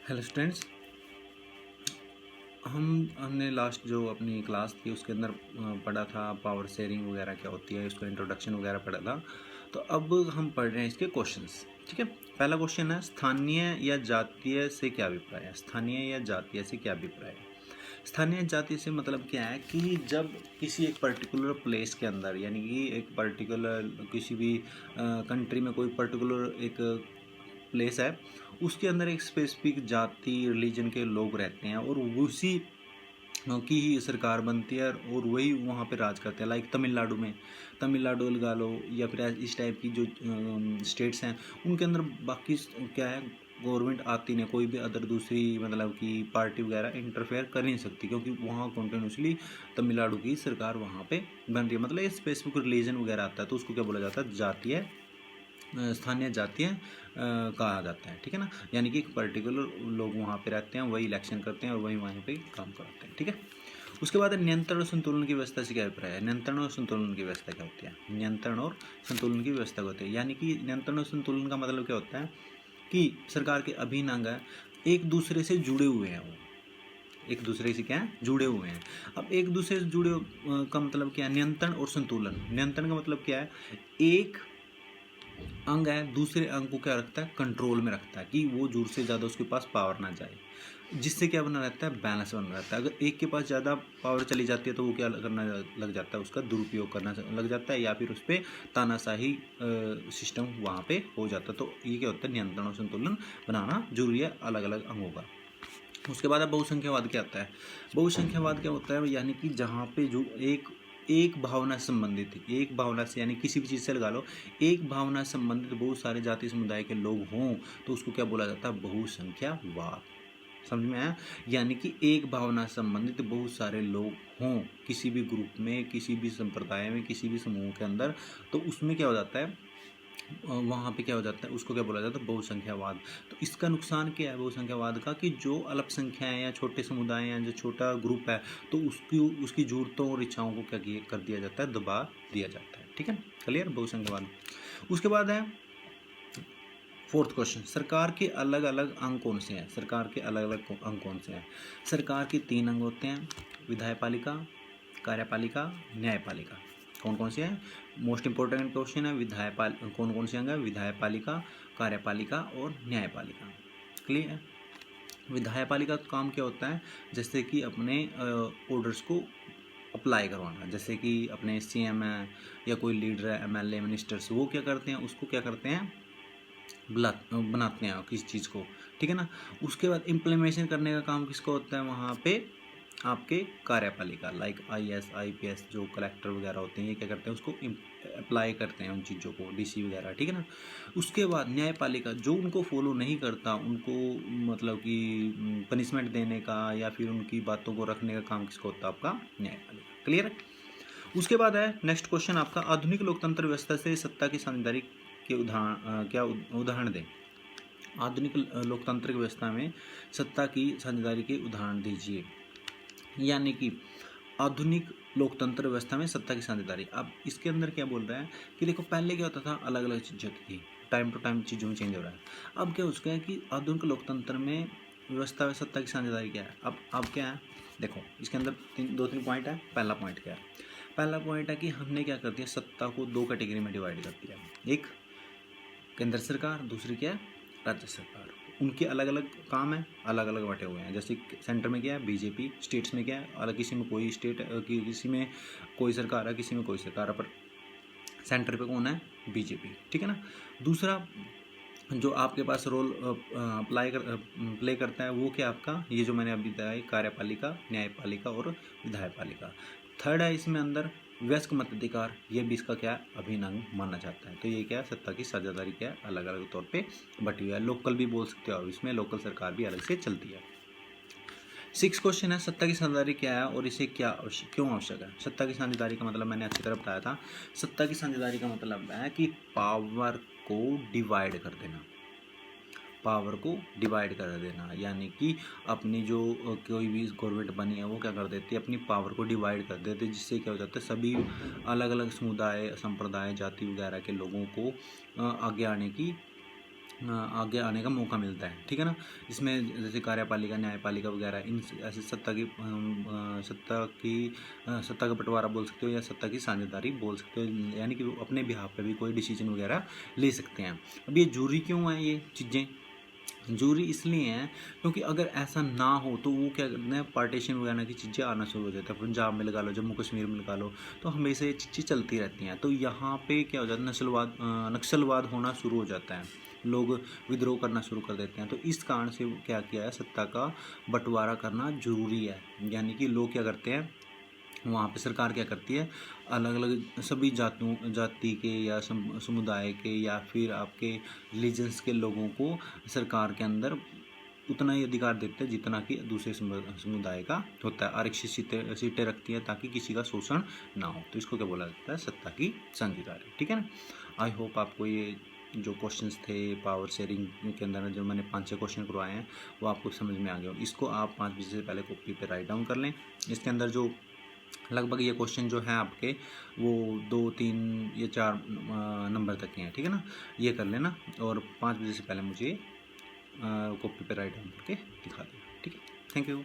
Hello students. हमने last जो अपनी क्लास थी उसके अंदर पढ़ा था पावर शेयरिंग वगैरह क्या होती है, उसका इंट्रोडक्शन वगैरह पढ़ा था। तो अब हम पढ़ रहे हैं इसके क्वेश्चंस। ठीक है, पहला क्वेश्चन है स्थानीय या जातीय से क्या अभिप्राय है। स्थानीय या जातीय से क्या अभिप्राय है। स्थानीय जाति से मतलब क्या है कि जब किसी एक पर्टिकुलर प्लेस के अंदर, यानी कि एक पर्टिकुलर किसी भी कंट्री में कोई पर्टिकुलर एक प्लेस है, उसके अंदर एक स्पेसिफिक जाति रिलीजन के लोग रहते हैं और उसी की ही सरकार बनती है और वही वहाँ पे राज करते हैं। लाइक तमिलनाडु में, तमिलनाडु लगा लो, या फिर इस टाइप की जो स्टेट्स हैं उनके अंदर बाकी क्या है, गवर्नमेंट आती नहीं, कोई भी अदर दूसरी मतलब कि पार्टी वगैरह इंटरफेयर कर नहीं सकती, क्योंकि वहाँ कॉन्टिन्यूसली तमिलनाडु की सरकार वहाँ पे बन रही है। मतलब ये स्पेसिफिक रिलीजन वगैरह आता है तो उसको क्या बोला जाता है, जातीय स्थानीय जातीय कहा जाता है। ठीक है ना, यानी कि एक पर्टिकुलर लोग वहाँ पे रहते हैं, वही इलेक्शन करते हैं और वही वहाँ पे काम कराते हैं। ठीक है, उसके बाद नियंत्रण और संतुलन की व्यवस्था से क्या अभिप्राय है। नियंत्रण और संतुलन की व्यवस्था क्या होती है। नियंत्रण और संतुलन की व्यवस्था होती है, यानी कि नियंत्रण और संतुलन का मतलब क्या होता है कि सरकार के अभिन्न अंग एक दूसरे से जुड़े हुए हैं, वो एक दूसरे से क्या है, जुड़े हुए हैं। अब एक दूसरे से जुड़े का मतलब क्या है, नियंत्रण और संतुलन। नियंत्रण का मतलब क्या है, एक अंग है दूसरे अंग को क्या रखता है, कंट्रोल में रखता है कि वो जोर से ज़्यादा उसके पास पावर ना जाए, जिससे क्या बना रहता है, बैलेंस बना रहता है। अगर एक के पास ज़्यादा पावर चली जाती है तो वो क्या करना लग जाता है, उसका दुरुपयोग करना लग जाता है, या फिर उस पर तानाशाही सिस्टम वहाँ पे हो जाता है। तो ये क्या होता है, नियंत्रण और संतुलन बनाना जरूरी है अलग अलग अंगों का। उसके बाद अब बहुसंख्यावाद क्या आता है। बहुसंख्यावाद क्या होता है, यानी कि जहाँ पे जो एक भावना से संबंधित, एक भावना से, यानी किसी भी चीज़ से लगा लो, एक भावना से संबंधित बहुत सारे जाति समुदाय के लोग हों तो उसको क्या बोला जाता है, बहुसंख्यावाद। समझ में आया, यानी कि एक भावना से संबंधित बहुत सारे लोग हों किसी भी ग्रुप में, किसी भी संप्रदाय में, किसी भी समूह के अंदर, तो उसमें क्या हो जाता है, वहाँ पे क्या हो जाता है, उसको क्या बोला जाता है, बहुसंख्यावाद। तो इसका नुकसान क्या है बहुसंख्यावाद का, कि जो अल्पसंख्याएं या छोटे समुदाय हैं, जो छोटा ग्रुप है, तो उसकी जरूरतों और इच्छाओं को क्या कर दिया जाता है, दबा दिया जाता है। ठीक है, क्लियर, बहुसंख्यावाद। उसके बाद है फोर्थ क्वेश्चन, सरकार के अलग अलग अंग कौन से हैं। सरकार के अलग अलग अंग कौन से हैं। सरकार के 3 अंग होते हैं, विधायपालिका, कार्यपालिका, न्यायपालिका। कौन कौन से हैं, मोस्ट इंपॉर्टेंट क्वेश्चन है। कौन कौन से अंग है, विधायपालिका, कार्यपालिका और न्यायपालिका। क्लियर है। विधायपालिका का काम क्या होता है, जैसे कि अपने ऑर्डर्स को अप्लाई करवाना, जैसे कि अपने सीएम है या कोई लीडर है, एमएलए, मिनिस्टर्स, वो क्या करते हैं, उसको क्या करते हैं, बनाते हैं किसी चीज़ को। ठीक है ना। उसके बाद इम्प्लीमेशन करने का काम किसको होता है, वहाँ पे आपके कार्यपालिका, लाइक आईएएस आईपीएस जो कलेक्टर वगैरह होते हैं, ये क्या करते हैं, उसको अप्लाई करते हैं उन चीज़ों को, डीसी वगैरह। ठीक है ना। उसके बाद न्यायपालिका, जो उनको फॉलो नहीं करता उनको मतलब कि पनिशमेंट देने का या फिर उनकी बातों को रखने का काम किसको होता है, आपका न्यायपालिका। क्लियर है। उसके बाद है नेक्स्ट क्वेश्चन आपका, आधुनिक लोकतंत्र व्यवस्था से सत्ता की साझेदारी के उदाहरण क्या उदाहरण दें। आधुनिक लोकतांत्रिक व्यवस्था में सत्ता की साझेदारी के उदाहरण दीजिए। यानी कि आधुनिक लोकतंत्र व्यवस्था में सत्ता की साझेदारी, अब इसके अंदर क्या बोल रहा है कि देखो पहले क्या होता था, अलग अलग चीज़ें होती थी, टाइम टू टाइम चीज़ों में चेंज हो रहा है। अब क्या हो चुका है कि आधुनिक लोकतंत्र में व्यवस्था में सत्ता की साझेदारी क्या है। अब क्या है, देखो इसके अंदर दो तीन पॉइंट है। पहला पॉइंट क्या है, पहला पॉइंट है कि हमने क्या कर दिया, सत्ता को 2 कैटेगरी में डिवाइड कर दिया। एक केंद्र सरकार, दूसरी क्या है, राज्य सरकार। उनके अलग अलग काम है, अलग अलग बटे हुए हैं। जैसे सेंटर में क्या है, बीजेपी, स्टेट्स में क्या है, अलग किसी में कोई स्टेट किसी में कोई सरकार है, किसी में कोई सरकार है, पर सेंटर पे कौन है, बीजेपी। ठीक है ना। दूसरा जो आपके पास रोल प्ले करता है वो क्या आपका, ये जो मैंने अभी बताया, कार्यपालिका, न्यायपालिका और विधायपालिका। थर्ड है इसमें अंदर वयस्क मताधिकार, ये भी इसका क्या है, अभिन्न अंग माना जाता है। तो ये क्या है, सत्ता की साझेदारी क्या है, अलग अलग तौर पे बटी हुई है। लोकल भी बोल सकते हो, इसमें लोकल सरकार भी अलग से चलती है। 6 क्वेश्चन है, सत्ता की साझेदारी क्या है और इसे क्यों आवश्यक है। सत्ता की साझेदारी का मतलब मैंने अच्छी तरह बताया था। सत्ता की साझेदारी का मतलब है कि पावर को डिवाइड कर देना, पावर को डिवाइड कर देना, यानी कि अपनी जो कोई भी गवर्नमेंट बनी है वो क्या कर देती है, अपनी पावर को डिवाइड कर देती है, जिससे क्या हो जाता है, सभी अलग अलग समुदाय, संप्रदाय, जाति वगैरह के लोगों को आगे आने की आगे आने का मौका मिलता है, ठीक है ना। इसमें जैसे कार्यपालिका, न्यायपालिका वगैरह इन ऐसे सत्ता का बंटवारा बोल सकते हो या सत्ता की साझेदारी बोल सकते हो, यानी कि वो अपने बिहाफ पे भी कोई डिसीजन वगैरह ले सकते हैं। अब ये जूरी क्यों है, ये चीज़ें जरूरी इसलिए हैं क्योंकि अगर ऐसा ना हो तो वो क्या करते हैं, पार्टीशन वगैरह की चीज़ें आना शुरू हो जाता है। पंजाब में लगा लो, जम्मू कश्मीर में लगा लो, तो हमेशा ये चीज़ें चलती रहती हैं। तो यहाँ पे क्या हो जाता है, नक्सलवाद होना शुरू हो जाता है, लोग विद्रोह करना शुरू कर देते हैं। तो इस कारण से क्या किया है, सत्ता का बंटवारा करना जरूरी है। यानी कि लोग क्या करते हैं, वहाँ पे सरकार क्या करती है, अलग अलग सभी जाति के या समुदाय के या फिर आपके रिलीजन्स के लोगों को सरकार के अंदर उतना ही अधिकार देते हैं जितना कि दूसरे समुदाय का होता है। आरक्षित सीटें रखती है ताकि किसी का शोषण ना हो। तो इसको क्या बोला जाता है, सत्ता की साझेदारी, ठीक है ना। आई होप आपको ये जो क्वेश्चंस थे पावर शेयरिंग के अंदर जो मैंने 5-6 क्वेश्चन करवाए हैं वो आपको समझ में आ गया हो। इसको आप 5 बजे से पहले कॉपी पे राइट डाउन कर लें। इसके अंदर जो लगभग ये क्वेश्चन जो है आपके वो 2, 3 या 4 नंबर तक के हैं, ठीक है ना। ये कर लेना और 5 बजे से पहले मुझे कॉपी पे राइट डाउन करके दिखा देना, ठीक है। Thank you.